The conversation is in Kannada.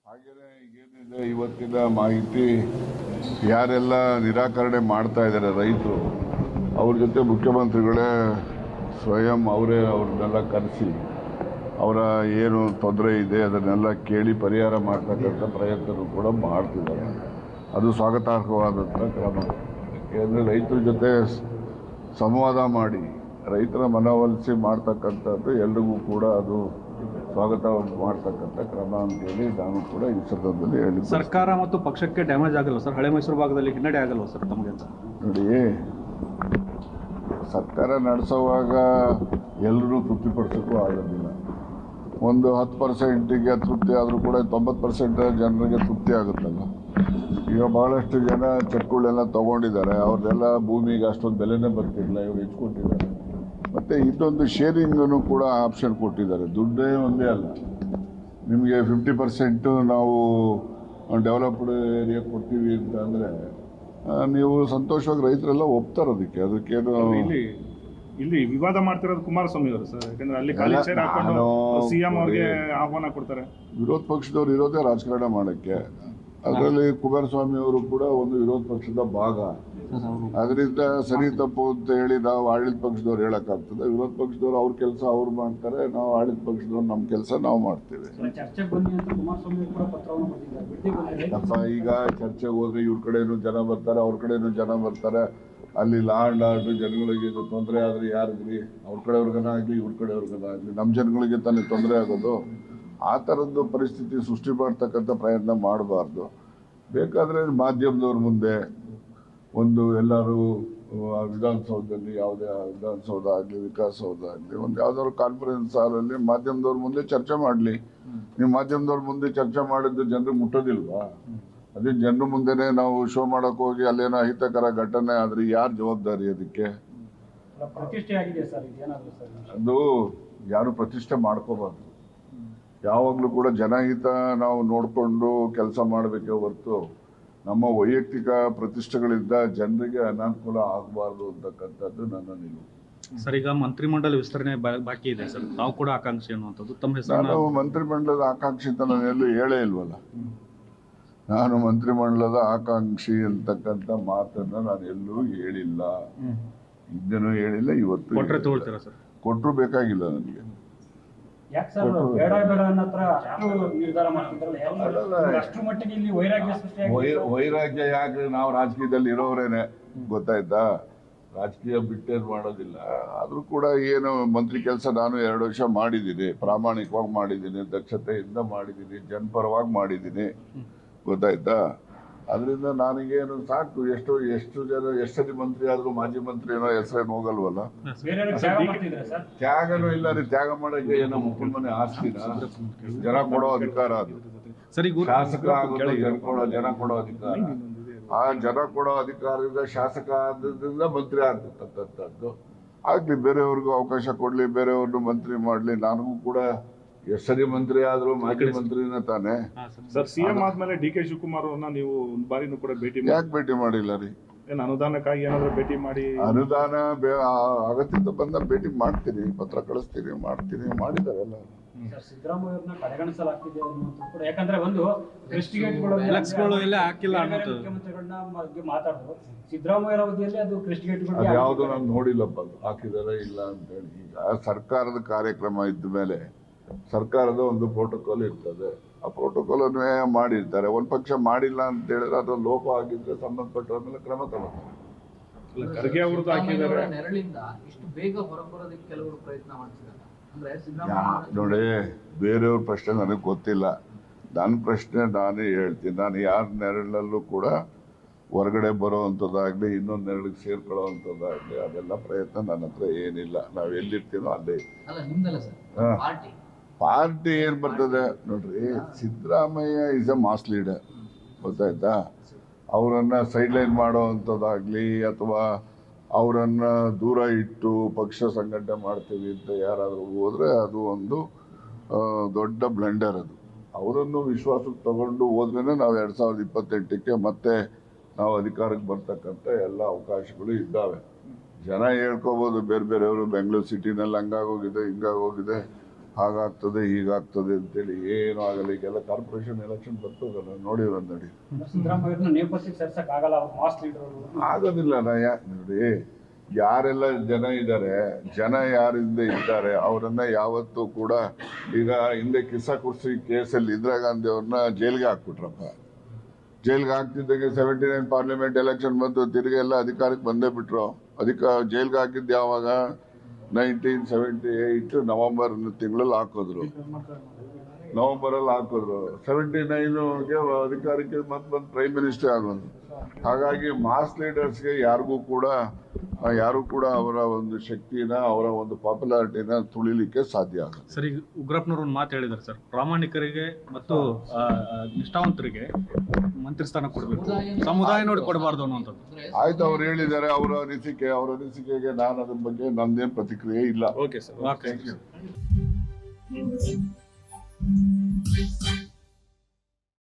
ಹಾಗೆಯೇ ಏನಿದೆ ಇವತ್ತಿನ ಮಾಹಿತಿ ಯಾರೆಲ್ಲ ನಿರಾಕರಣೆ ಮಾಡ್ತಾ ಇದ್ದಾರೆ ರೈತರು ಅವ್ರ ಜೊತೆ ಮುಖ್ಯಮಂತ್ರಿಗಳೇ ಸ್ವಯಂ ಅವರೇ ಅವ್ರನ್ನೆಲ್ಲ ಕರೆಸಿ ಅವರ ಏನು ತೊಂದರೆ ಇದೆ ಅದನ್ನೆಲ್ಲ ಕೇಳಿ ಪರಿಹಾರ ಮಾಡ್ತಕ್ಕಂಥ ಪ್ರಯತ್ನ ಕೂಡ ಮಾಡ್ತಿದ್ದಾರೆ. ಅದು ಸ್ವಾಗತಾರ್ಹವಾದಂಥ ಕ್ರಮ. ಏಕೆಂದರೆ ರೈತರ ಜೊತೆ ಸಂವಾದ ಮಾಡಿ ರೈತರ ಮನವೊಲಿಸಿ ಮಾಡ್ತಕ್ಕಂಥದ್ದು ಎಲ್ರಿಗೂ ಕೂಡ ಅದು ಸ್ವಾಗತ ಮಾಡ್ತಕ್ಕಂಥ ಕ್ರಮ ಅಂತೇಳಿ ನಾನು ಕೂಡ ಈ ಸಂದರ್ಭದಲ್ಲಿ ಹೇಳಿ. ಸರ್ಕಾರ ಮತ್ತು ಪಕ್ಷಕ್ಕೆ ಡ್ಯಾಮೇಜ್ ಆಗಲ್ಲ ಸರ್? ಹಳೆ ಮೈಸೂರು ಭಾಗದಲ್ಲಿ ಹಿನ್ನಡೆ ಆಗಲ್ವ ಸರ್ ತಮಗೆ ಅಂತ? ನೋಡಿ, ಸರ್ಕಾರ ನಡೆಸುವಾಗ ಎಲ್ಲರೂ ತೃಪ್ತಿಪಡಿಸೋಕ್ಕೂ ಆಗೋದಿಲ್ಲ. ಒಂದು 10%ಗೆ ತೃಪ್ತಿ ಆದರೂ ಕೂಡ 90% ಜನರಿಗೆ ತೃಪ್ತಿ ಆಗುತ್ತಲ್ಲ. ಈಗ ಭಾಳಷ್ಟು ಜನ ಚೆಕ್ಗಳೆಲ್ಲ ತೊಗೊಂಡಿದ್ದಾರೆ, ಅವ್ರದ್ದೆಲ್ಲ ಭೂಮಿಗೆ ಅಷ್ಟೊಂದು ಬೆಲೆನೇ ಬರ್ತಿರಲಿಲ್ಲ, ಇವ್ರು ಹೆಚ್ಚಿಕೊಟ್ಟಿದ್ದಾರೆ. ಮತ್ತು ಇನ್ನೊಂದು ಶೇರಿಂಗನ್ನು ಕೂಡ ಆಪ್ಷನ್ ಕೊಟ್ಟಿದ್ದಾರೆ. ದುಡ್ಡೇ ಒಂದೇ ಅಲ್ಲ, ನಿಮಗೆ 50% ನಾವು ಡೆವಲಪ್ಡ್ ಏರಿಯಾ ಕೊಡ್ತೀವಿ ಅಂತ ಅಂದರೆ ನೀವು ಸಂತೋಷವಾಗಿ ರೈತರೆಲ್ಲ ಒಪ್ತಾರೆ. ಅದಕ್ಕೇನು ಇಲ್ಲಿ ವಿವಾದ ಮಾಡ್ತಿರೋದು ಕುಮಾರಸ್ವಾಮಿ ಅವರು ಸರ್. ಯಾಕಂದ್ರೆ ಅಲ್ಲಿ ಖಾಲಿ ಚೇರ್ ಹಾಕೊಂಡು ಸಿಎಂ ಅವ್ರಿಗೆ ಆಹ್ವಾನ ಕೊಡ್ತಾರೆ. ವಿರೋಧ ಪಕ್ಷದವ್ರು ಇರೋದೇ ರಾಜಕಾರಣ ಮಾಡೋಕ್ಕೆ. ಅದರಲ್ಲಿ ಕುಮಾರಸ್ವಾಮಿ ಅವರು ಕೂಡ ಒಂದು ವಿರೋಧ ಪಕ್ಷದ ಭಾಗ. ಅದರಿಂದ ಸರಿ ತಪ್ಪು ಅಂತ ಹೇಳಿ ನಾವು ಆಡಳಿತ ಪಕ್ಷದವ್ರು ಹೇಳೋಕ್ಕಾಗ್ತದೆ? ವಿರೋಧ ಪಕ್ಷದವ್ರು ಅವ್ರ ಕೆಲಸ ಅವ್ರು ಮಾಡ್ತಾರೆ, ನಾವು ಆಡಳಿತ ಪಕ್ಷದವ್ರು ನಮ್ಮ ಕೆಲಸ ನಾವು ಮಾಡ್ತೇವೆ. ಅಪ್ಪ, ಈಗ ಚರ್ಚೆಗೆ ಹೋದ್ರೆ ಇವ್ರ ಕಡೆನೂ ಜನ ಬರ್ತಾರೆ, ಅವ್ರ ಕಡೆನೂ ಜನ ಬರ್ತಾರೆ. ಅಲ್ಲಿ ಲಾ ಆ್ಯಂಡ್ ಆರ್ಡರ್ ಜನಗಳಿಗೆ ಇದು ತೊಂದರೆ ಆದರೆ ಯಾರಿಗ್ರಿ? ಅವ್ರ ಕಡೆಯವ್ರಿಗನ ಆಗಲಿ ಇವ್ರ ಕಡೆಯವ್ರಿಗನ ಆಗಲಿ ನಮ್ಮ ಜನಗಳಿಗೆ ತಾನೇ ತೊಂದರೆ ಆಗೋದು. ಆ ಥರದ್ದು ಪರಿಸ್ಥಿತಿ ಸೃಷ್ಟಿ ಮಾಡ್ತಕ್ಕಂಥ ಪ್ರಯತ್ನ ಮಾಡಬಾರ್ದು. ಬೇಕಾದರೆ ಮಾಧ್ಯಮದವ್ರ ಮುಂದೆ ಒಂದು ಎಲ್ಲರೂ ವಿಧಾನಸೌಧದಲ್ಲಿ, ಯಾವುದೇ ವಿಧಾನಸೌಧ ಆಗಲಿ ವಿಕಾಸಸೌಧ ಆಗಲಿ, ಒಂದು ಯಾವುದಾದ್ರು ಕಾನ್ಫರೆನ್ಸ್ ಹಾಲಲ್ಲಿ ಮಾಧ್ಯಮದವ್ರ ಮುಂದೆ ಚರ್ಚೆ ಮಾಡಲಿ. ನೀವು ಮಾಧ್ಯಮದವ್ರ ಮುಂದೆ ಚರ್ಚೆ ಮಾಡಿದ್ದು ಜನರಿಗೆ ಮುಟ್ಟೋದಿಲ್ವಾ? ಅದೇ ಜನರ ಮುಂದೆನೇ ನಾವು ಶೋ ಮಾಡೋಕೆ ಹೋಗಿ ಅಲ್ಲೇನೋ ಅಹಿತಕರ ಘಟನೆ ಆದರೆ ಯಾರು ಜವಾಬ್ದಾರಿ? ಅದಕ್ಕೆ ಅದು ಯಾರು ಪ್ರತಿಷ್ಠೆ ಮಾಡ್ಕೋಬಾರ್ದು. ಯಾವಾಗಲೂ ಕೂಡ ಜನಹಿತ ನಾವು ನೋಡಿಕೊಂಡು ಕೆಲಸ ಮಾಡಬೇಕೇ ಹೊರತು ನಮ್ಮ ವೈಯಕ್ತಿಕ ಪ್ರತಿಷ್ಠೆಗಳಿಂದ ಜನರಿಗೆ ಅನಾನುಕೂಲ ಆಗಬಾರ್ದು ಅಂತಕ್ಕಂಥದ್ದು ನನ್ನ ನಿಲುವು. ಸರ್, ಈಗ ಮಂತ್ರಿಮಂಡಲ ವಿಸ್ತರಣೆ ಬಾಕಿ ಇದೆ ಸರ್, ತಾವು ಕೂಡ ಆಕಾಂಕ್ಷಿ ಅನ್ನುವಂಥದ್ದು ತಮ್ಮ ಹೆಸರು? ನಾನು ಮಂತ್ರಿಮಂಡಲದ ಆಕಾಂಕ್ಷಿ ಅಂತ ನಾನು ಎಲ್ಲೂ ಹೇಳೇ ಇಲ್ವಲ್ಲ. ನಾನು ಮಂತ್ರಿಮಂಡಲದ ಆಕಾಂಕ್ಷಿ ಅಂತಕ್ಕಂಥ ಮಾತನ್ನು ನಾನು ಎಲ್ಲೂ ಹೇಳಿಲ್ಲ, ಹಿಂದೆನೂ ಹೇಳಿಲ್ಲ, ಇವತ್ತು ಕೊಟ್ಟರು ಬೇಕಾಗಿಲ್ಲ ನನಗೆ. ವೈರಾಗ್ಯ ಯಾಕೆ? ನಾವು ರಾಜಕೀಯದಲ್ಲಿ ಇರೋರೇನೆ, ಗೊತ್ತಾಯ್ತಾ? ರಾಜಕೀಯ ಬಿಟ್ಟೇನು ಮಾಡೋದಿಲ್ಲ. ಆದರೂ ಕೂಡ ಏನು ಮಂತ್ರಿ ಕೆಲಸ ನಾನು 2 ವರ್ಷ ಮಾಡಿದ್ದೀನಿ, ಪ್ರಾಮಾಣಿಕವಾಗಿ ಮಾಡಿದ್ದೀನಿ, ದಕ್ಷತೆಯಿಂದ ಮಾಡಿದ್ದೀನಿ, ಜನಪರವಾಗಿ ಮಾಡಿದ್ದೀನಿ, ಗೊತ್ತಾಯ್ತಾ? ಅದರಿಂದ ನನಗೇನು ಸಾಕು. ಎಷ್ಟು ಸರಿ ಮಂತ್ರಿ ಆದರೂ ಮಾಜಿ ಮಂತ್ರಿ ಏನೋ ಹೆಸರೇನು ಹೋಗಲ್ವಲ್ಲ. ತ್ಯಾಗನೂ ಇಲ್ಲ ರೀ. ತ್ಯಾಗ ಮಾಡೋಕ್ಕೆ ಏನೋ ಮುಖ್ಯಮಂತ್ರಿ ಆಸ್ತಿನ? ಜನ ಕೊಡೋ ಅಧಿಕಾರ ಅದು. ಶಾಸಕ ಆಗೋದು ಜನ ಕೊಡೋ ಅಧಿಕಾರ. ಆ ಜನ ಕೊಡೋ ಅಧಿಕಾರದಿಂದ ಶಾಸಕ ಆದ್ರಿಂದ ಮಂತ್ರಿ ಆಗ್ತಕ್ಕಂಥದ್ದು ಆಗ್ಲಿ. ಬೇರೆಯವ್ರಿಗೂ ಅವಕಾಶ ಕೊಡ್ಲಿ, ಬೇರೆಯವ್ರನ್ನು ಮಂತ್ರಿ ಮಾಡ್ಲಿ. ನನಗೂ ಕೂಡ ಎಷ್ಟು ಸರಿ ಮಂತ್ರಿ ಆದ್ರೂ ಮಾಜಿ ಮಂತ್ರಿನ ತಾನೆ. ಸರ್, ಸಿಎಂ ಆದ್ಮೇಲೆ ಡಿ ಕೆ ಶಿವಕುಮಾರ್ ಅವ್ರನ್ನ ನೀವು ಒಂದು ಬಾರಿನೂ ಕೂಡ ಯಾಕೆ ಭೇಟಿ ಮಾಡಿಲ್ಲ ರೀ? ಅನುದಾನಕ್ಕಾಗಿ ಏನಾದ್ರು ಭೇಟಿ ಮಾಡಿ? ಅನುದಾನ ಅಗತ್ಯದ ಬಂದ ಭೇಟಿ ಮಾಡ್ತೀನಿ, ಪತ್ರ ಕಳಿಸ್ತೀನಿ, ಮಾಡ್ತೀನಿ, ಮಾಡಿದ್ದಾರೆ ಎಲ್ಲ. ಸಿದ್ದರಾಮಯ್ಯವ್ರನ್ನ ಕಡೆಗಣಿಸಲಾಗ್ತಿದೆ ಅನ್ನೋದು ಕೂಡ. ಯಾಕಂದ್ರೆ ಒಂದು ಮುಖ್ಯಮಂತ್ರಿಗಳನ್ನ ಮಾತಾಡಿದ್ರು, ಸಿದ್ದರಾಮಯ್ಯ ಅವಧಿಯಲ್ಲಿ ಅದು ಕ್ರಿಸ್ಟಿಗೇಟ್ಗಳು ಯಾವುದು ನಾನು ನೋಡಿಲ್ಲಪ್ಪ, ಅದು ಹಾಕಿದಾರೆ ಇಲ್ಲ ಅಂತ ಹೇಳಿ. ಈಗ ಸರ್ಕಾರದ ಕಾರ್ಯಕ್ರಮ ಇದ್ದ ಮೇಲೆ ಸರ್ಕಾರದ ಒಂದು ಪ್ರೋಟೋಕಾಲ್ ಇರ್ತದೆ. ಆ ಪ್ರೋಟೋಕಾಲ್ ಅನ್ವಯ ಮಾಡಿರ್ತಾರೆ. ಒಂದು ಪಕ್ಷ ಮಾಡಿಲ್ಲ ಅಂತ ಹೇಳಿದ್ರೆ ಅದು ಲೋಪ ಆಗಿದ್ರೆ ಸಂಬಂಧಪಟ್ಟವ್ರ ಮೇಲೆ ಕ್ರಮ ತಗೋತಾರೆ. ಖರ್ಗೆ ಅವ್ರದ್ದು ಹಾಕಿದ್ದಾರೆ. ನೆರಳಿಂದ ಇಷ್ಟು ಬೇಗ ಹೊರಬರೋದಕ್ಕೆ ಕೆಲವರು ಪ್ರಯತ್ನ ಮಾಡ್ತಿದ್ದಾರೆ. ನೋಡಿ, ಬೇರೆಯವ್ರ ಪ್ರಶ್ನೆ ನನಗೆ ಗೊತ್ತಿಲ್ಲ. ನನ್ನ ಪ್ರಶ್ನೆ ನಾನೇ ಹೇಳ್ತೀನಿ. ನಾನು ಯಾರ ನೆರಳಲ್ಲೂ ಕೂಡ ಹೊರಗಡೆ ಬರೋವಂಥದ್ದಾಗಲಿ ಇನ್ನೊಂದು ನೆರಳಿಗೆ ಸೇರ್ಕೊಳ್ಳೋವಂಥದ್ದಾಗಲಿ ಅದೆಲ್ಲ ಪ್ರಯತ್ನ ನನ್ನ ಹತ್ರ ಏನಿಲ್ಲ. ನಾವು ಎಲ್ಲಿರ್ತೀನೋ ಅಲ್ಲೇ. ಪಾರ್ಟಿ ಏನು ಬರ್ತದೆ ನೋಡ್ರಿ, Siddaramaiah is a mass leader, ಗೊತ್ತಾಯ್ತಾ? ಅವರನ್ನು ಸೈಡ್ಲೈನ್ ಮಾಡೋವಂಥದ್ದಾಗಲಿ ಅಥವಾ ಅವರನ್ನು ದೂರ ಇಟ್ಟು ಪಕ್ಷ ಸಂಘಟನೆ ಮಾಡ್ತೀವಿ ಅಂತ ಯಾರಾದರೂ ಹೋದರೆ ಅದು ಒಂದು ದೊಡ್ಡ ಬ್ಲೆಂಡರ್. ಅದು ಅವರನ್ನು ವಿಶ್ವಾಸಕ್ಕೆ ತಗೊಂಡು ಹೋದ್ರೇ ನಾವು 2028ಕ್ಕೆ ಮತ್ತೆ ನಾವು ಅಧಿಕಾರಕ್ಕೆ ಬರ್ತಕ್ಕಂಥ ಎಲ್ಲ ಅವಕಾಶಗಳು ಇದ್ದಾವೆ. ಜನ ಹೇಳ್ಕೋಬೋದು ಬೇರೆ ಬೇರೆಯವರು ಬೆಂಗಳೂರು ಸಿಟಿನಲ್ಲಿ ಹಂಗಾಗೋಗಿದೆ ಹಿಂಗಾಗೋಗಿದೆ ಹಾಗಾಗ್ತದೆ ಹೀಗಾಗ್ತದೆ ಅಂತೇಳಿ ಏನೂ ಆಗಲ್ಲ. ಈಗೆಲ್ಲ ಕಾರ್ಪೊರೇಷನ್ ಎಲೆಕ್ಷನ್ ಬರ್ತದಲ್ಲ, ನೋಡಿರೋ ನೋಡಿ. ಸಿದ್ದರಾಮಯ್ಯವ್ರನ್ನ ನೇಪಥ್ಯಕ್ಕೆ ಸೇರ್ಸಕ್ ಆಗಲ್ಲ, ಅವ್ರು ಮಾಸ್ ಲೀಡರ್. ಆಗೋದಿಲ್ಲ. ನೋಡಿ, ಯಾರೆಲ್ಲ ಜನ ಇದ್ದಾರೆ, ಜನ ಯಾರಿಂದ ಇದ್ದಾರೆ ಅವರನ್ನ ಯಾವತ್ತೂ ಕೂಡ, ಈಗ ಹಿಂದೆ ಕಿಸ್ಸಾ ಕುರ್ಸಿ ಕೇಸಲ್ಲಿ ಇಂದಿರಾ ಗಾಂಧಿ ಅವ್ರನ್ನ ಜೈಲ್ಗೆ ಹಾಕ್ಬಿಟ್ರಪ್ಪ. ಜೈಲ್ಗೆ ಹಾಕ್ತಿದ್ದಾಗೆ 79 ಪಾರ್ಲಿಮೆಂಟ್ ಎಲೆಕ್ಷನ್ ಬಂತು, ತಿರುಗಿ ಎಲ್ಲ ಅಧಿಕಾರಕ್ಕೆ ಬಂದೇ ಬಿಟ್ರು. ಜೈಲ್ಗೆ ಹಾಕಿದ್ದು ಯಾವಾಗ? 1978 ನವೆಂಬರ್ ತಿಂಗಳಲ್ಲಿ ಹಾಕಿದ್ರು. ನವೆಂಬರಲ್ಲಿ ಹಾಕಿದ್ರು. 79ಗೆ ಅಧಿಕಾರಕ್ಕೆ ಮತ್ತೆ ಬಂದು ಪ್ರೈಮ್ ಮಿನಿಸ್ಟರ್ ಆಗೋದು. ಹಾಗಾಗಿ ಮಾಸ್ ಲೀಡರ್ಸ್ಗೆ ಯಾರು ಕೂಡ ಅವರ ಒಂದು ಶಕ್ತಿನ, ಅವರ ಒಂದು ಪಾಪ್ಯುಲಾರಿಟಿನ ತುಳಿಲಿಕ್ಕೆ ಸಾಧ್ಯ ಆಗುತ್ತೆ. ಸರ್, ಈಗ ಉಗ್ರಪ್ಪನವ್ರು ಒಂದು ಮಾತು ಹೇಳಿದ್ದಾರೆ ಸರ್, ಪ್ರಾಮಾಣಿಕರಿಗೆ ಮತ್ತು ನಿಷ್ಠಾವಂತರಿಗೆ ಮಂತ್ರಿ ಸ್ಥಾನ ಕೊಡಬೇಕು, ಸಮುದಾಯ ನೋಡಿ ಕೊಡಬಾರ್ದು ಅನ್ನುವಂಥದ್ದು. ಆಯ್ತು, ಅವ್ರು ಹೇಳಿದ್ದಾರೆ. ಅವರ ಅನಿಸಿಕೆಗೆ ನಾನು ಅದ್ರ ಬಗ್ಗೆ ನಂದೇನು ಪ್ರತಿಕ್ರಿಯೆ ಇಲ್ಲ. Okay sir.